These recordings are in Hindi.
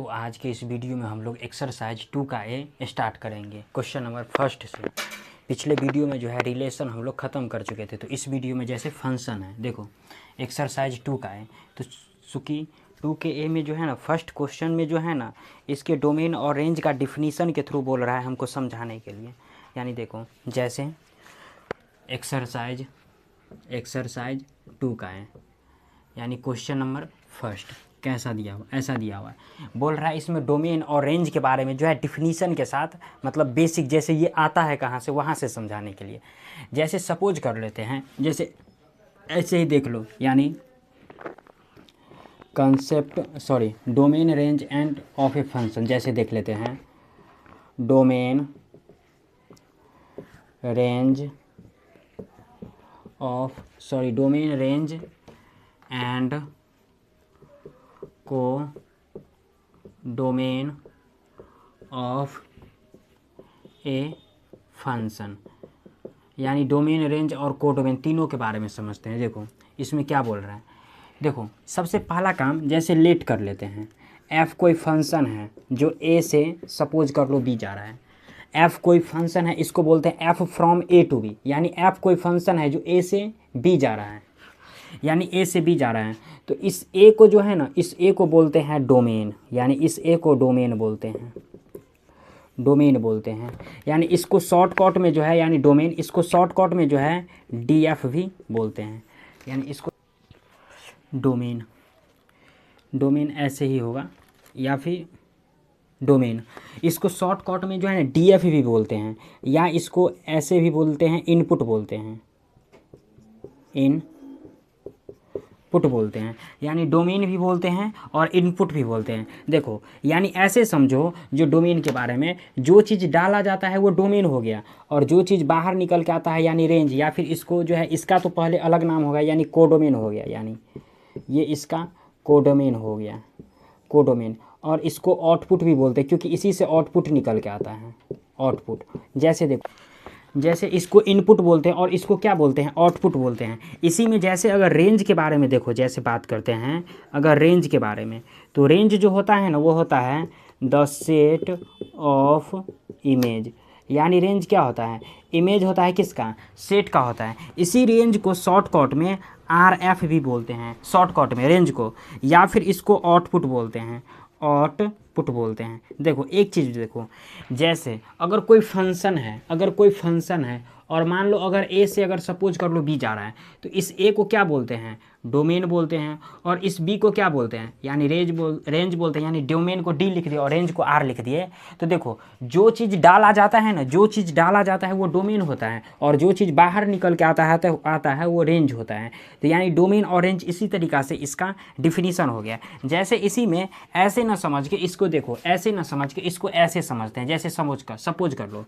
तो आज के इस वीडियो में हम लोग एक्सरसाइज 2 का ए स्टार्ट करेंगे क्वेश्चन नंबर फर्स्ट से। पिछले वीडियो में जो है रिलेशन हम लोग ख़त्म कर चुके थे, तो इस वीडियो में जैसे फंक्शन है, देखो एक्सरसाइज 2 का है तो चूँकि 2 के ए में जो है ना फर्स्ट क्वेश्चन में जो है ना इसके डोमेन और रेंज का डिफिनीसन के थ्रू बोल रहा है हमको समझाने के लिए। यानी देखो जैसे एक्सरसाइज 2 का है, यानी क्वेश्चन नंबर फर्स्ट कैसा दिया हुआ, ऐसा दिया हुआ है, बोल रहा है इसमें डोमेन और रेंज के बारे में जो है डिफिनीसन के साथ, मतलब बेसिक जैसे ये आता है कहाँ से वहाँ से समझाने के लिए। जैसे सपोज कर लेते हैं, जैसे ऐसे ही देख लो, यानी domain range end of a function. जैसे देख लेते हैं डोमेन रेंज एंड को डोमेन ऑफ ए फंक्शन, यानी डोमेन रेंज और को डोमेन तीनों के बारे में समझते हैं। देखो इसमें क्या बोल रहा है, देखो सबसे पहला काम जैसे लेट कर लेते हैं, एफ कोई फंक्शन है जो ए से सपोज कर लो बी जा रहा है। एफ कोई फंक्शन है, इसको बोलते हैं F from A to B, यानी एफ कोई फंक्शन है जो ए से बी जा रहा है, यानी ए से बी जा रहा है। तो इस ए को जो है ना, इस ए को बोलते हैं डोमेन, यानी इस ए को डोमेन बोलते हैं। यानी इसको शॉर्टकट में जो है, यानी डोमेन, इसको शॉर्टकट में जो है डी एफ भी बोलते हैं। यानी इसको डोमेन ऐसे ही होगा, या फिर डोमेन, इसको शॉर्टकट में जो है ना डी एफ भी बोलते हैं, या इसको ऐसे भी बोलते हैं इनपुट बोलते हैं, यानी डोमेन भी बोलते हैं और इनपुट भी बोलते हैं। देखो यानी ऐसे समझो, जो डोमेन के बारे में जो चीज़ डाला जाता है वो डोमेन हो गया, और जो चीज़ बाहर निकल के आता है यानी रेंज, या फिर इसको जो है इसका तो पहले अलग नाम होगा यानी कोडोमेन हो गया, यानी ये इसका कोडोमेन हो गया, कोडोमेन। और इसको आउटपुट भी बोलते हैं क्योंकि इसी से आउटपुट निकल के आता है, आउटपुट। जैसे देखो, जैसे इसको इनपुट बोलते हैं और इसको क्या बोलते हैं, आउटपुट बोलते हैं। इसी में जैसे अगर रेंज के बारे में देखो, जैसे बात करते हैं अगर रेंज के बारे में, तो रेंज जो होता है ना वो होता है द सेट ऑफ इमेज, यानी रेंज क्या होता है, इमेज होता है किसका, सेट का होता है। इसी रेंज को शॉर्टकट में आर एफ भी बोलते हैं, शॉर्टकट में रेंज को, या फिर इसको आउटपुट बोलते हैं, आउटपुट बोलते हैं। देखो एक चीज़ देखो, जैसे अगर कोई फंक्शन है और मान लो अगर ए से अगर सपोज कर लो बी जा रहा है, तो इस ए को क्या बोलते हैं, डोमेन बोलते हैं, और इस बी को क्या बोलते हैं, यानी रेंज बोलते हैं। यानी डोमेन को डी लिख दिए और रेंज को आर लिख दिए। तो देखो जो चीज़ डाला जाता है वो डोमेन होता है, और जो चीज़ बाहर निकल के आता है वो रेंज होता है। तो यानी डोमेन और रेंज इसी तरीक़ा से इसका डिफिनीसन हो गया। जैसे इसी में ऐसे ना समझ के इसको देखो, ऐसे ना समझ के इसको ऐसे समझते हैं। जैसे सपोज कर लो,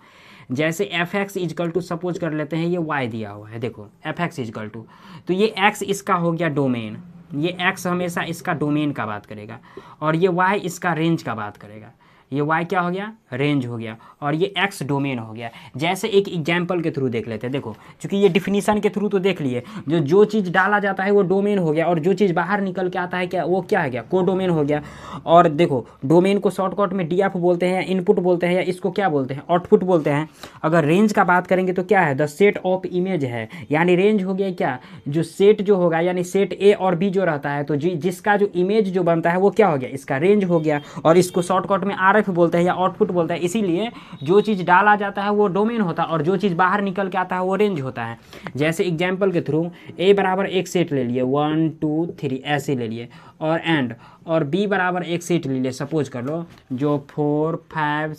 जैसे F X equal to suppose कर लेते हैं ये वाई दिया हुआ है, देखो एफ एक्स इजकल टू, तो ये एक्स इसका हो गया डोमेन, ये एक्स हमेशा इसका डोमेन का बात करेगा, और ये वाई इसका रेंज का बात करेगा। ये वाई क्या हो गया, रेंज हो गया, और ये एक्स डोमेन हो गया। जैसे एक एग्जाम्पल के थ्रू देख लेते हैं। देखो चूँकि ये डिफिनीसन के थ्रू तो देख लिए, जो चीज़ डाला जाता है वो डोमेन हो गया, और जो चीज़ बाहर निकल के आता है क्या, वो क्या है गया, कोडोमेन हो गया। और देखो डोमेन को शॉर्टकट में डी एफ बोलते हैं, इनपुट बोलते हैं, या इसको क्या बोलते हैं, आउटपुट बोलते हैं। अगर रेंज का बात करेंगे तो क्या है, द सेट ऑफ इमेज है, यानी रेंज हो गया क्या, जो सेट जो होगा, यानी सेट ए और बी जो रहता है, तो जिसका जो इमेज जो बनता है वो क्या हो गया, इसका रेंज हो गया। और इसको शॉर्टकट में आर एफ बोलते हैं या आउटपुट बोलता है। इसीलिए जो चीज़ डाला जाता है वो डोमेन होता है, और जो चीज़ बाहर निकल के आता है वो रेंज होता है। जैसे एग्जाम्पल के थ्रू ए बराबर एक सेट ले लिए, 1 2 3 ऐसे ले लिए, और बी बराबर एक सेट ले लिए, सपोज कर लो जो 4 5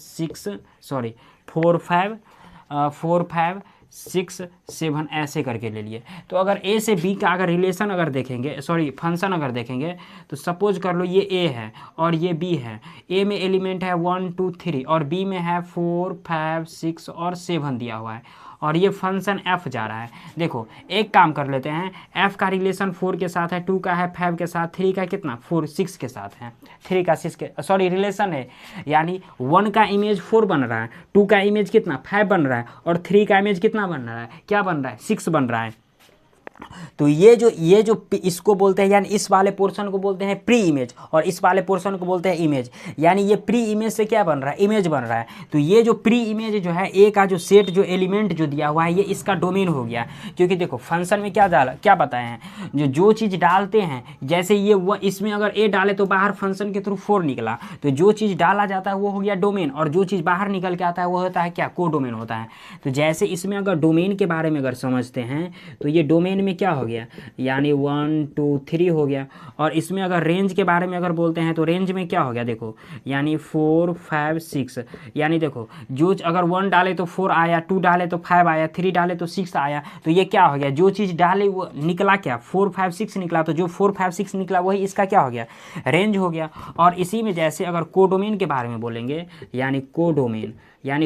6 7 ऐसे करके ले लिए। तो अगर ए से बी का अगर रिलेशन अगर देखेंगे, फंक्शन अगर देखेंगे, तो सपोज कर लो ये ए है और ये बी है। ए में एलिमेंट है 1 2 3 और बी में है 4 5 6 और 7 दिया हुआ है, और ये फंक्शन एफ जा रहा है। देखो एक काम कर लेते हैं, एफ का रिलेशन 4 के साथ है, 2 का है 5 के साथ, 3 का कितना 4 6 के साथ है, 3 का 6 के रिलेशन है। यानी 1 का इमेज 4 बन रहा है, 2 का इमेज कितना 5 बन रहा है, और 3 का इमेज कितना बन रहा है, क्या बन रहा है 6 बन रहा है। तो ये जो इसको बोलते हैं, यानी इस वाले पोर्शन को बोलते हैं प्री इमेज, और इस वाले पोर्शन को बोलते हैं इमेज। यानी ये प्री इमेज से क्या बन रहा है, इमेज बन रहा है। तो ये जो प्री इमेज जो है, ए का जो सेट जो एलिमेंट जो दिया हुआ है, ये इसका डोमेन हो गया। क्योंकि देखो फंक्शन में क्या बताए हैं, जो चीज़ डालते हैं, जैसे ये इसमें अगर ए डाले तो बाहर फंक्शन के थ्रू 4 निकला, तो जो चीज़ डाला जाता है वो हो गया डोमेन, और जो चीज़ बाहर निकल के आता है वो होता है क्या, को डोमेन होता है। तो जैसे इसमें अगर डोमेन के बारे में अगर समझते हैं, तो ये डोमेन में क्या हो गया, यानी 1 2 3 हो गया। और इसमें अगर रेंज के बारे में अगर बोलते हैं, तो रेंज में क्या हो गया, देखो यानी 4 5 6, यानी देखो जो अगर 1 डाले तो 4 आया, 2 डाले तो 5 आया, 3 डाले तो 6 आया। तो ये क्या हो गया, जो चीज़ डाले वो निकला क्या, 4 5 6 निकला। तो जो 4 5 6 निकला वही इसका क्या हो गया, रेंज हो गया। और इसी में जैसे अगर कोडोमेन के बारे में बोलेंगे, यानी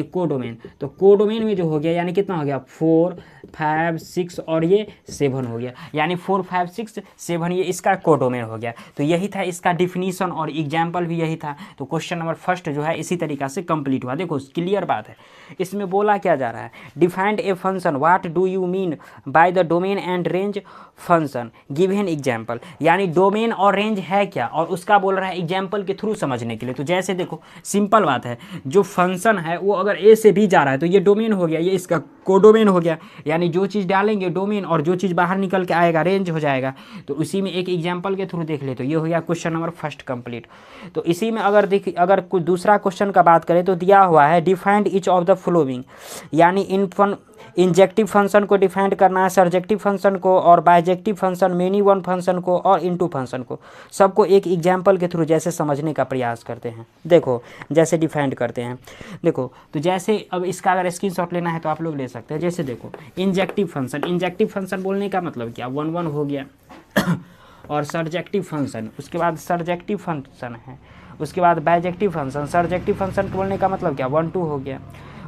कोडोमेन, तो कोडोमेन में जो हो गया, यानी कितना हो गया, 4 5 6 और ये 7 हो गया, यानी 4 5 6 7 ये इसका कोडोमेन हो गया। तो यही था इसका डिफिनीशन, और एग्जाम्पल भी यही था। तो क्वेश्चन नंबर फर्स्ट जो है इसी तरीका से कंप्लीट हुआ। देखो क्लियर बात है, इसमें बोला क्या जा रहा है, defined a function, what do you mean by the domain and range function, give an example. यानी डोमेन और रेंज है क्या, और उसका बोल रहा है एग्जाम्पल के थ्रू समझने के लिए। तो जैसे देखो सिंपल बात है, जो फंक्शन है वो अगर ए से भी जा रहा है तो ये डोमेन हो गया, ये इसका कोडोमेन हो गया। यानी जो चीज़ डालेंगे डोमेन, और जो चीज़ बाहर निकल के आएगा रेंज हो जाएगा। तो उसी में एक एग्जाम्पल के थ्रू देख ले, तो ये हो गया क्वेश्चन नंबर फर्स्ट कंप्लीट। तो इसी में अगर कुछ दूसरा क्वेश्चन का बात करें, तो दिया हुआ है defined each of the following, यानी इंजेक्टिव फंक्शन को डिफाइंड करना है, सरजेक्टिव फंक्शन को, और bijective function, many one function को, और इनटू फंक्शन को। सबको एक एग्जाम्पल के थ्रू जैसे समझने का प्रयास करते हैं। देखो जैसे डिफाइंड करते हैं, देखो तो जैसे अब इसका अगर स्क्रीनशॉट लेना है तो आप लोग ले सकते हैं। जैसे देखो इंजेक्टिव फंक्शन बोलने का मतलब क्या, 1 1 हो गया और सरजेक्टिव फंक्शन, उसके बाद सरजेक्टिव फंक्शन है, उसके बाद बाइजेक्टिव फंक्शन। सरजेक्टिव फंक्शन बोलने का मतलब क्या, 1 2 हो गया,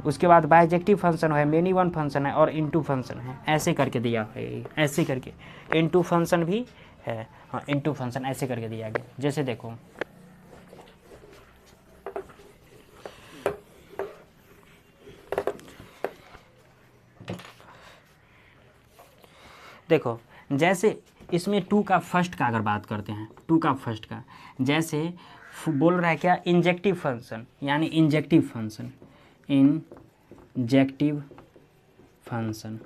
उसके बाद बाइजेक्टिव फंक्शन है, मेनी वन फंक्शन है, और इनटू फंक्शन है। ऐसे करके दिया है, ऐसे करके इनटू फंक्शन भी है, हाँ इनटू फंक्शन ऐसे करके दिया गया। जैसे देखो जैसे इसमें 2 का फर्स्ट का अगर बात करते हैं, 2 का फर्स्ट का, जैसे बोल रहा है क्या, इंजेक्टिव फंक्शन, यानी इंजेक्टिव फंक्शन।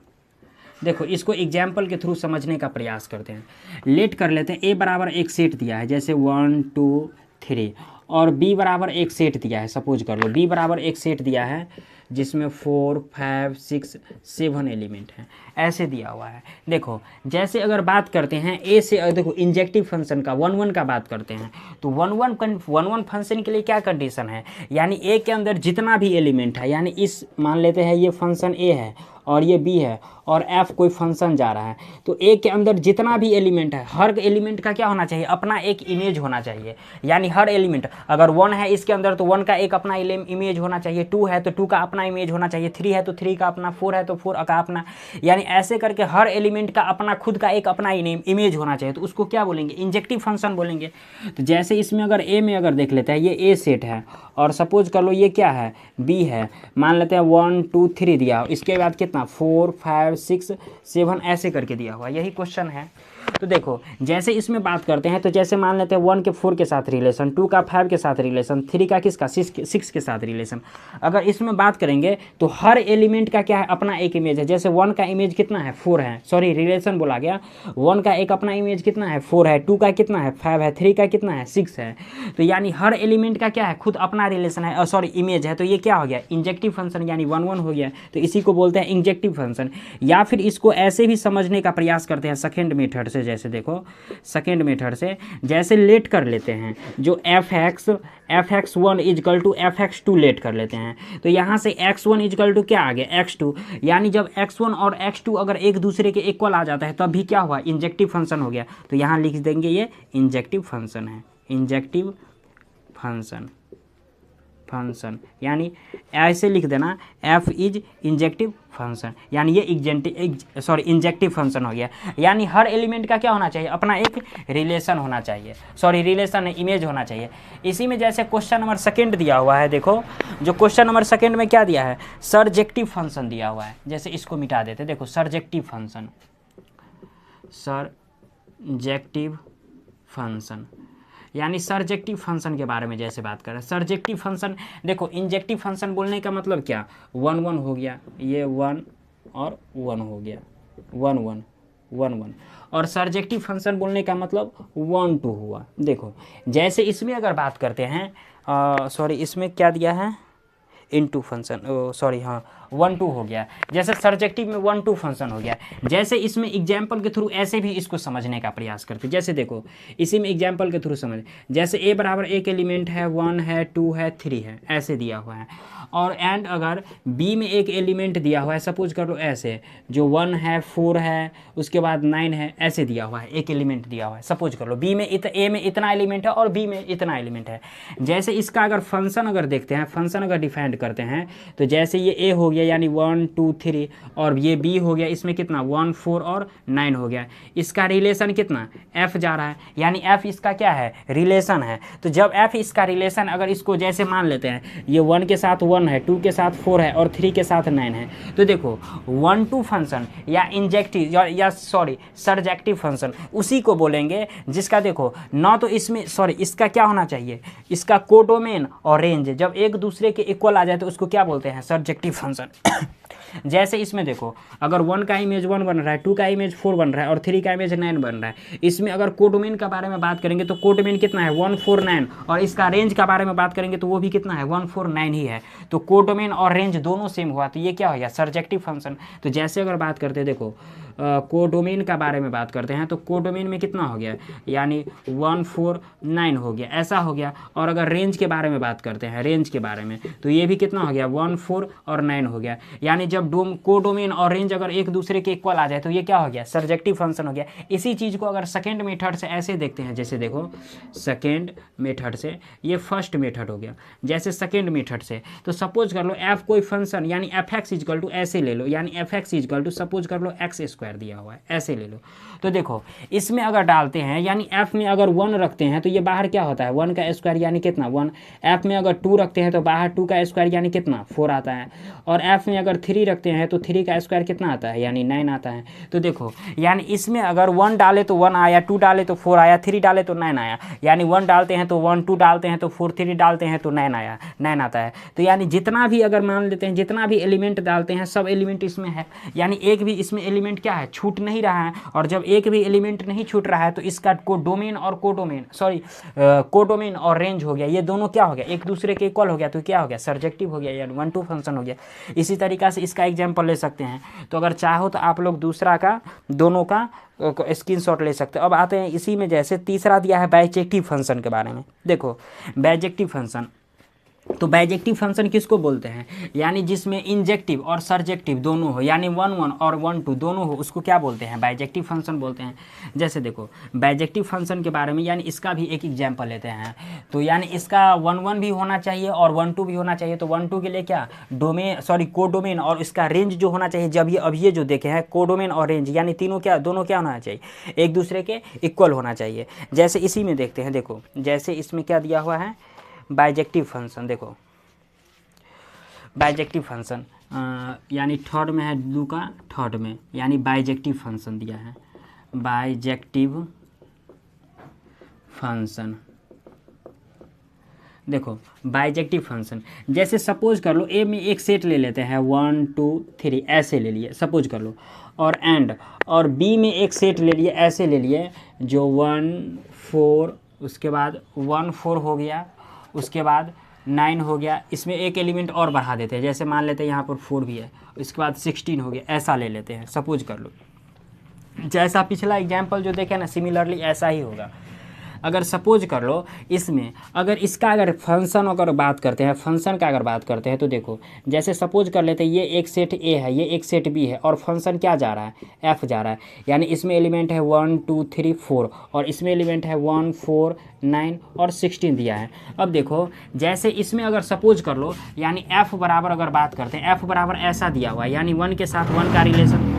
देखो इसको एग्जाम्पल के थ्रू समझने का प्रयास करते हैं। लेट कर लेते हैं, ए बराबर एक सेट दिया है, जैसे 1 2 3, और बी बराबर एक सेट दिया है। सपोज कर लो बी बराबर एक सेट दिया है जिसमें 4 5 6 7 एलिमेंट हैं, ऐसे दिया हुआ है। देखो जैसे अगर बात करते हैं ए से, देखो इंजेक्टिव फंक्शन का 1 1 का बात करते हैं, तो 1 1 फंक्शन के लिए क्या कंडीशन है, यानी ए के अंदर जितना भी एलिमेंट है, यानी इस मान लेते हैं ये फंक्शन ए है और ये बी है और एफ कोई फंक्शन जा रहा है, तो ए के अंदर जितना भी एलिमेंट है, हर एलिमेंट का क्या होना चाहिए, अपना एक इमेज होना चाहिए। यानी हर एलिमेंट अगर 1 है इसके अंदर तो 1 का एक अपना इमेज होना चाहिए, 2 है तो 2 का अपना इमेज होना चाहिए, 3 है तो 3 का अपना, 4 है तो 4 का अपना, यानी ऐसे करके हर एलिमेंट का अपना खुद का एक अपना इमेज होना चाहिए। तो उसको क्या बोलेंगे, इंजेक्टिव फंक्शन बोलेंगे। तो जैसे इसमें अगर ए में अगर देख लेते हैं, ये ए सेट है और सपोज कर लो ये क्या है, बी है, मान लेते हैं 1 2 3 दिया, इसके बाद कितना 4 5 6 7 ऐसे करके दिया हुआ, यही क्वेश्चन है। तो देखो जैसे इसमें बात करते हैं, तो जैसे मान लेते हैं 1 के 4 के साथ रिलेशन, 2 का 5 के साथ रिलेशन, 3 का किसका 6 के साथ रिलेशन। अगर इसमें बात करेंगे तो हर एलिमेंट का क्या है, अपना एक इमेज है। जैसे 1 का इमेज कितना है, 4 है, सॉरी रिलेशन बोला गया, 1 का एक अपना इमेज कितना है, 4 है, 2 का कितना है, 5 है, 3 का कितना है, 6 है। तो यानी हर एलिमेंट का क्या है, खुद अपना रिलेशन है, सॉरी इमेज है। तो ये क्या हो गया, इंजेक्टिव फंक्शन, यानी 1 1 हो गया। तो इसी को बोलते हैं इंजेक्टिव फंक्शन। या फिर इसको ऐसे भी समझने का प्रयास करते हैं सेकेंड मेथड से। जैसे देखो सेकेंड मेथड से जैसे लेट कर लेते हैं, जो fx1 is equal to fx2 late कर लेते हैं, तो यहाँ से x1 इजकल टू क्या आ गया, x2, यानी जब x1 और x2 अगर एक दूसरे के इक्वल आ जाता है तब भी क्या हुआ, इंजेक्टिव फंक्शन हो गया। तो यहाँ लिख देंगे ये इंजेक्टिव फंक्शन है, इंजेक्टिव फंक्शन, यानी ऐसे लिख देना f इज इंजेक्टिव फंक्शन, यानी ये इंजेक्टिव फंक्शन हो गया। यानी हर एलिमेंट का क्या होना चाहिए, अपना एक रिलेशन होना चाहिए, सॉरी रिलेशन इमेज होना चाहिए। इसी में जैसे क्वेश्चन नंबर सेकंड दिया हुआ है, देखो जो क्वेश्चन नंबर सेकंड में क्या दिया है, सरजेक्टिव फंक्शन दिया हुआ है। जैसे इसको मिटा देते, देखो सरजेक्टिव फंक्शन, सरजेक्टिव फंक्शन, यानी सरजेक्टिव फंक्शन के बारे में जैसे बात कर रहे हैं। सरजेक्टिव फंक्शन देखो, इंजेक्टिव फंक्शन बोलने का मतलब क्या, 1 1 हो गया, ये 1 और 1 हो गया, 1 1 1 1, और सरजेक्टिव फंक्शन बोलने का मतलब 1 2 हुआ। देखो जैसे इसमें अगर बात करते हैं, सॉरी इसमें क्या दिया है, इनटू फंक्शन, सॉरी हाँ 1 2 हो गया। जैसे सरजेक्टिव में 1 2 फंक्शन हो गया। जैसे इसमें एग्जाम्पल के थ्रू ऐसे भी इसको समझने का प्रयास करते, जैसे देखो इसी में एग्जाम्पल के थ्रू समझ, जैसे a बराबर एक एलिमेंट है, 1 है, 2 है, 3 है, ऐसे दिया हुआ है। और एंड अगर b में एक एलिमेंट दिया हुआ है, सपोज कर लो ऐसे, जो 1 है, 4 है, उसके बाद 9 है, ऐसे दिया हुआ है, एक एलिमेंट दिया हुआ है। सपोज कर लो b में a में इतना एलिमेंट है और b में इतना एलिमेंट है। जैसे इसका अगर फंक्शन अगर देखते हैं, फंक्शन अगर डिफाइंड करते हैं, तो जैसे ये a हो गया यानी 1 2 3, और ये b हो गया, इसमें कितना 1 4 और 9 हो गया। इसका रिलेशन कितना f जा रहा है, यानी f इसका क्या है, रिलेशन है। तो जब f इसका रिलेशन, अगर इसको जैसे मान लेते हैं, ये 1 के साथ 1 है, 2 के साथ 4 है और 3 के साथ 9 है, तो देखो 1 2 फंक्शन या इंजेक्टिव या सॉरी सरजेक्टिव फंक्शन उसी को बोलेंगे जिसका देखो ना, तो इसमें सॉरी इसका क्या होना चाहिए, इसका कोडोमेन और रेंज जब एक दूसरे के इक्वल आ जाए तो उसको क्या बोलते हैं, सरजेक्टिव फंक्शन। जैसे इसमें देखो अगर 1 का इमेज 1 बन रहा है, 2 का इमेज 4 बन रहा है और 3 का इमेज 9 बन रहा है, इसमें अगर कोडोमेन का बारे में बात करेंगे तो कोडोमेन कितना है 1 4 9, और इसका रेंज का बारे में बात करेंगे तो वो भी कितना है 1 4 9 ही है। तो कोडोमेन और रेंज दोनों सेम हुआ, तो ये क्या हो गया, सरजेक्टिव फंक्शन। तो जैसे अगर बात करते हैं, देखो कोडोमेन का बारे में बात करते हैं, तो कोडोमेन में कितना हो गया, यानी 1 4 9 हो गया, ऐसा हो गया। और अगर रेंज के बारे में बात करते हैं, रेंज के बारे में, तो ये भी कितना हो गया 1 4 और 9 हो गया। यानी जब कोडोमेन और रेंज अगर एक दूसरे के इक्वल आ जाए तो ये क्या हो गया, सरजेक्टिव फंक्शन हो गया। इसी चीज़ को अगर सेकेंड मेथड से ऐसे देखते हैं, जैसे देखो सेकेंड मेथड से, ये फर्स्ट मेथड हो गया। जैसे सेकेंड मेथड से, तो सपोज कर लो f कोई फंक्शन यानी एफ एक्स इजकल टू ऐसे ले लो, यानी F X equal to suppose कर लो एक्स स्क्वायर दिया हुआ है, ऐसे ले लो। तो देखो इसमें अगर डालते हैं, यानी f में अगर 1 रखते हैं तो ये बाहर क्या होता है 1 का स्क्वायर यानी कितना 1। f में अगर 2 रखते हैं तो बाहर 2 का स्क्वायर यानी कितना 4 आता है। और f में अगर 3 रखते हैं तो 3 का स्क्वायर कितना आता है, यानी 9 आता है। तो देखो यानी इसमें अगर 1 डाले तो 1 आया, 2 डाले तो 4 आया, 3 डाले तो 9 आया। यानी 1 डालते हैं तो 1, 2 डालते हैं तो 4, 3 डालते हैं तो 9 आया, 9 आता है। तो यानी जितना भी अगर मान लेते हैं, जितना भी एलिमेंट डालते हैं सब एलिमेंट इसमें है, यानी एक भी इसमें एलिमेंट क्या है, छूट नहीं रहा है। और जब एक भी एलिमेंट नहीं छूट रहा है तो इसका कोडोमेन और कोडोमेन और रेंज हो गया, ये दोनों क्या हो गया, एक दूसरे के इक्वल हो गया, तो क्या हो गया, सरजेक्टिव हो गया, यानी 1 2 फंक्शन हो गया। इसी तरीक़ा से इसका एग्जाम्पल ले सकते हैं। तो अगर चाहो तो आप लोग दूसरा का दोनों का स्क्रीनशॉट ले सकते हो। अब आते हैं इसी में, जैसे तीसरा दिया है बाइजेक्टिव फंक्शन के बारे में। देखो बाइजेक्टिव फंक्शन, तो बाइजेक्टिव फंक्शन किसको बोलते हैं, यानी जिसमें इंजेक्टिव और सरजेक्टिव दोनों हो, यानी 1 1 और 1 2 दोनों हो, उसको क्या बोलते हैं, बाइजेक्टिव फंक्शन बोलते हैं। जैसे देखो बाइजेक्टिव फंक्शन के बारे में, यानी इसका भी एक एग्जाम्पल लेते हैं। तो यानी इसका 1 1 भी होना चाहिए और 1 2 भी होना चाहिए। तो 1 2 के लिए क्या कोडोमेन और इसका रेंज जो होना चाहिए, जब ये अब ये जो देखे हैं कोडोमेन और रेंज, यानी तीनों क्या, दोनों क्या होना चाहिए, एक दूसरे के इक्वल होना चाहिए। जैसे इसी में देखते हैं, देखो जैसे इसमें क्या दिया हुआ है, बाइजेक्टिव फंक्शन। देखो बाइजेक्टिव फंक्शन यानी थर्ड में है, ब्लू का थर्ड में, यानी बाइजेक्टिव फंक्शन दिया है, बाइजेक्टिव फंक्शन। देखो बाइजेक्टिव फंक्शन, जैसे सपोज कर लो ए में एक सेट ले लेते हैं 1 2 3, ऐसे ले लिए सपोज कर लो, और एंड और बी में एक सेट ले लिए, ऐसे ले लिए, जो 1 4, उसके बाद 1 4 हो गया, उसके बाद 9 हो गया। इसमें एक एलिमेंट और बढ़ा देते हैं, जैसे मान लेते हैं यहाँ पर 4 भी है, इसके बाद 16 हो गया, ऐसा ले लेते हैं। सपोज कर लो जैसा पिछला एग्जाम्पल जो देखे ना, सिमिलरली ऐसा ही होगा। अगर सपोज कर लो इसमें, अगर इसका अगर फंक्शन अगर बात करते हैं, फंक्शन का अगर बात करते हैं, तो देखो जैसे सपोज कर लेते हैं ये एक सेट ए है, ये एक सेट बी है, और फंक्शन क्या जा रहा है, एफ जा रहा है। यानी इसमें एलिमेंट है 1 2 3 4, और इसमें एलिमेंट है 1 4 9 और 16 दिया है। अब देखो जैसे इसमें अगर सपोज कर लो, यानी एफ बराबर अगर बात करते हैं, एफ बराबर ऐसा दिया हुआ है, यानी 1 के साथ 1 का रिलेशन,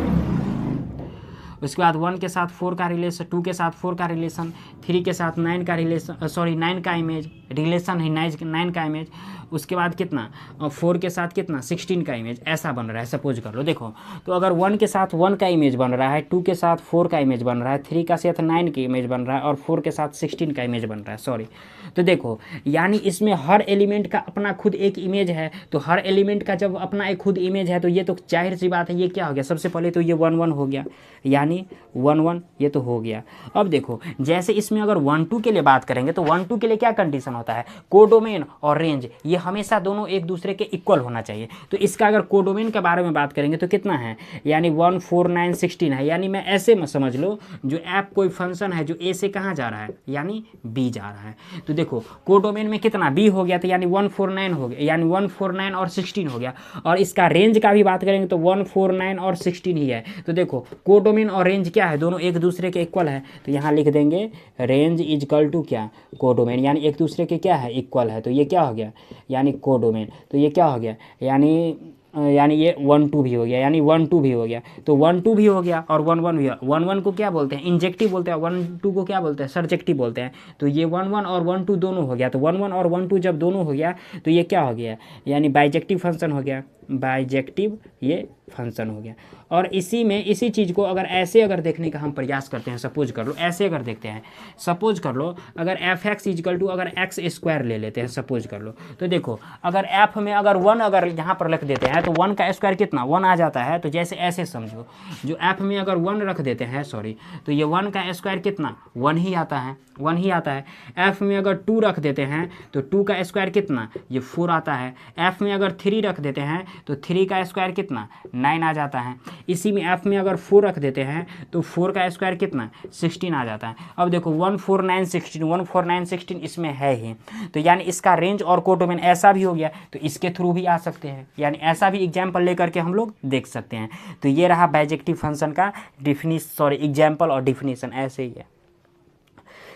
उसके बाद 1 के साथ 4 का रिलेशन, 2 के साथ 4 का रिलेशन, 3 के साथ 9 का रिलेशन, सॉरी 9 का इमेज, रिलेशन है 9 का इमेज, उसके बाद कितना 4 के साथ कितना 16 का इमेज, ऐसा बन रहा है सपोज कर लो। देखो तो अगर 1 के साथ 1 का इमेज बन रहा है, 2 के साथ 4 का इमेज बन रहा है, 3 का साथ 9 की इमेज बन रहा है और 4 के साथ 16 का इमेज बन रहा है, सॉरी। तो देखो यानी इसमें हर एलिमेंट का अपना खुद एक इमेज है, तो हर एलिमेंट का जब अपना एक खुद इमेज है तो ये तो जाहिर सी बात है ये क्या हो गया, सबसे पहले तो ये 1 1 हो गया, यानी 1 1 ये तो हो गया। अब देखो जैसे इसमें अगर 1 2 के लिए बात करेंगे तो 1 2 के लिए क्या कंडीशन होता है, कोडोमेन और रेंज ये हमेशा दोनों एक दूसरे के इक्वल होना चाहिए। तो इसका अगर कोडोमेन के बारे में बात करेंगे तो कितना है, यानी 1 4 9 16 है, यानी मैं ऐसे में समझ लो जो ऐप कोई फंक्शन है जो ए से कहाँ जा रहा है, यानी बी जा रहा है। तो देखो कोडोमेन में कितना बी हो गया, तो यानी 1 4 9 हो गया, यानी 1 4 9 और 16 हो गया। और इसका रेंज का भी बात करेंगे तो 1 4 9 और 16 ही है। तो देखो कोडोमेन और रेंज क्या है, दोनों एक दूसरे के इक्वल है। तो यहाँ लिख देंगे रेंज इजकल टू क्या, कोडोमेन, यानी एक दूसरे के क्या है, इक्वल है। तो ये क्या हो गया, यानी कोडोमेन। तो ये क्या हो गया, यानी ये 1 2 भी हो गया, यानी 1 2 भी हो गया। तो 1 2 भी हो गया और 1 1 भी, 1 1 को क्या बोलते हैं, इंजेक्टिव बोलते हैं, 1 2 को क्या बोलते हैं, सर्जेक्टिव बोलते हैं। तो ये 1 1 और 1 2 दोनों हो गया। तो 1 1 और 1 2 जब दोनों हो गया तो ये क्या हो गया, यानी बाइजेक्टिव फंक्शन हो गया, बाइजेक्टिव ये फंक्शन हो गया। और इसी चीज़ को अगर देखने का हम प्रयास करते हैं, सपोज कर लो ऐसे अगर देखते हैं, सपोज कर लो अगर एफ एक्स इजकल टू अगर एक्स स्क्वायर ले लेते हैं, सपोज कर लो। तो देखो अगर एफ में अगर 1 अगर यहाँ पर रख देते हैं तो 1 का स्क्वायर कितना 1 आ जाता है। तो जैसे ऐसे समझो जो एफ में अगर 1 रख देते हैं, सॉरी, तो ये 1 का स्क्वायर कितना 1 ही आता है, 1 ही आता है। एफ में अगर 2 रख देते हैं तो 2 का स्क्वायर कितना ये 4 आता है। एफ में अगर 3 रख देते हैं तो 3 का स्क्वायर कितना 9 आ जाता है। इसी में एफ में अगर 4 रख देते हैं तो 4 का स्क्वायर कितना 16 आ जाता है। अब देखो 1 4 9 16 1 4 9 16 इसमें है ही, तो यानी इसका रेंज और कोडोमेन ऐसा भी हो गया। तो इसके थ्रू भी आ सकते हैं, यानी ऐसा भी एग्जाम्पल लेकर के हम लोग देख सकते हैं। तो ये रहा बाइजेक्टिव फंक्शन का एग्जाम्पल और डिफिनीशन, ऐसे ही है।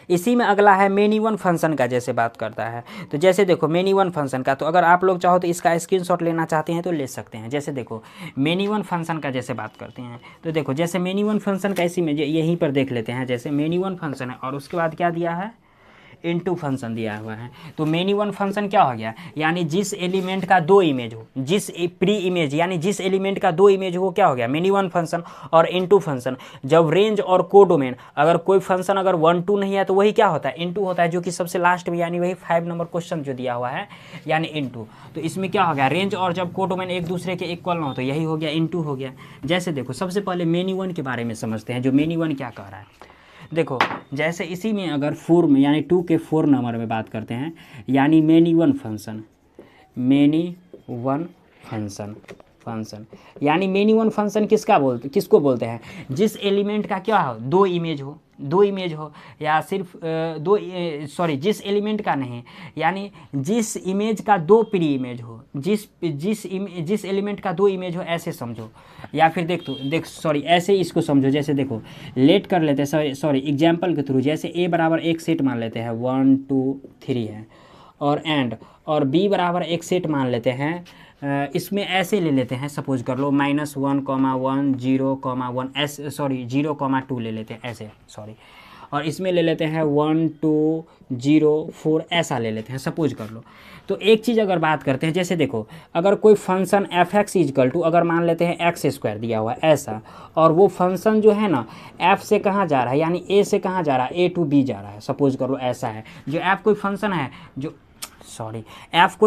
इसी में अगला है मेनी वन फंक्शन का, जैसे बात करता है। तो जैसे देखो मेनी वन फंक्शन का, तो अगर आप लोग चाहो तो इसका स्क्रीनशॉट लेना चाहते हैं तो ले सकते हैं। जैसे देखो मेनी वन फंक्शन का जैसे बात करते हैं, तो देखो जैसे मेनी वन फंक्शन का इसी में यहीं पर देख लेते हैं। जैसे मेनी वन फंक्शन है और उसके बाद क्या दिया है, इनटू फंक्शन दिया हुआ है। तो मेनी वन फंक्शन क्या हो गया, यानी जिस एलिमेंट का 2 इमेज हो, जिस प्री इमेज यानी जिस एलिमेंट का 2 इमेज हो क्या हो गया मेनी वन फंक्शन। और इनटू फंक्शन जब रेंज और कोडोमेन अगर कोई फंक्शन अगर 1 2 नहीं है तो वही क्या होता है इनटू होता है, जो कि सबसे लास्ट में यानी वही 5 नंबर क्वेश्चन जो दिया हुआ है, यानी इनटू। तो इसमें क्या हो गया, रेंज और जब कोडोमेन एक दूसरे के इक्वल ना हो तो यही हो गया इनटू हो गया। जैसे देखो सबसे पहले मेनी वन के बारे में समझते हैं, जो मेनी वन क्या कह रहा है। देखो जैसे इसी में अगर 4 में यानी 2 के 4 नंबर में बात करते हैं, यानी many one function, many one function यानी मेनी वन फंक्शन किसको बोलते हैं, जिस एलिमेंट का क्या हो 2 इमेज हो या सिर्फ जिस एलिमेंट का नहीं, यानी जिस इमेज का 2 प्री इमेज हो, जिस एलिमेंट का 2 इमेज हो, ऐसे समझो। या फिर ऐसे इसको समझो। जैसे देखो लेट कर लेते हैं एग्जाम्पल के थ्रू। जैसे a बराबर एक सेट मान लेते हैं 1 2 3 है, और b बराबर एक सेट मान लेते हैं, इसमें ऐसे ले लेते हैं, सपोज कर लो -1, 1 0, 1 0, 2 ले लेते हैं ऐसे, और इसमें ले लेते हैं 1 2 0 4 ऐसा ले लेते हैं, सपोज कर लो। तो एक चीज़ अगर बात करते हैं, जैसे देखो अगर कोई function F X equal to अगर मान लेते हैं एक्स स्क्वायर दिया हुआ है ऐसा, और वो फंक्शन जो है ना एफ से कहाँ जा रहा है, यानी ए से कहाँ जा रहा है, ए टू बी जा रहा है, सपोज कर लो ऐसा है। जो एफ कोई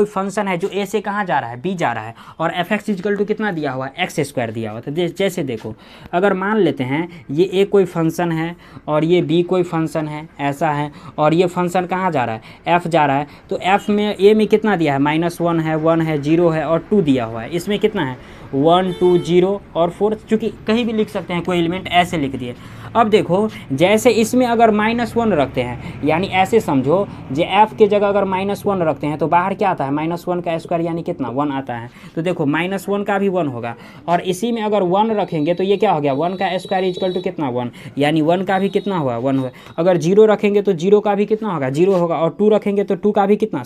फंक्शन है जो ए से कहाँ जा रहा है, बी जा रहा है, और एफ एक्स इजकल टू कितना दिया हुआ है, एक्स स्क्वायर दिया हुआ है। तो जैसे देखो अगर मान लेते हैं ये ए कोई फंक्शन है और ये बी कोई फंक्शन है ऐसा है, और ये फंक्शन कहाँ जा रहा है, एफ जा रहा है। तो एफ में ए में कितना दिया है, -1 है, 1 है, 0 है और 2 दिया हुआ है। इसमें कितना है 1 2 0 और 4, चूँकि कहीं भी लिख सकते हैं कोई एलिमेंट, ऐसे लिख दिए। अब देखो जैसे इसमें अगर -1 रखते हैं, यानी ऐसे समझो जो एफ के जगह अगर -1 रखते रखते हैं तो बाहर क्या आता है, -1 का स्क्वायर यानी कितना 1 आता है। तो देखो -1 का भी 1 होगा, और इसी में अगर 1 रखेंगे तो ये क्या हो गया, 1 का स्क्वायर इक्वल टू कितना 1, यानी 1 का भी कितना हुआ 1 हुआ। अगर 0 रखेंगे तो 0 का भी कितना होगा 0 होगा, और 2 रखेंगे तो 2 का भी कितना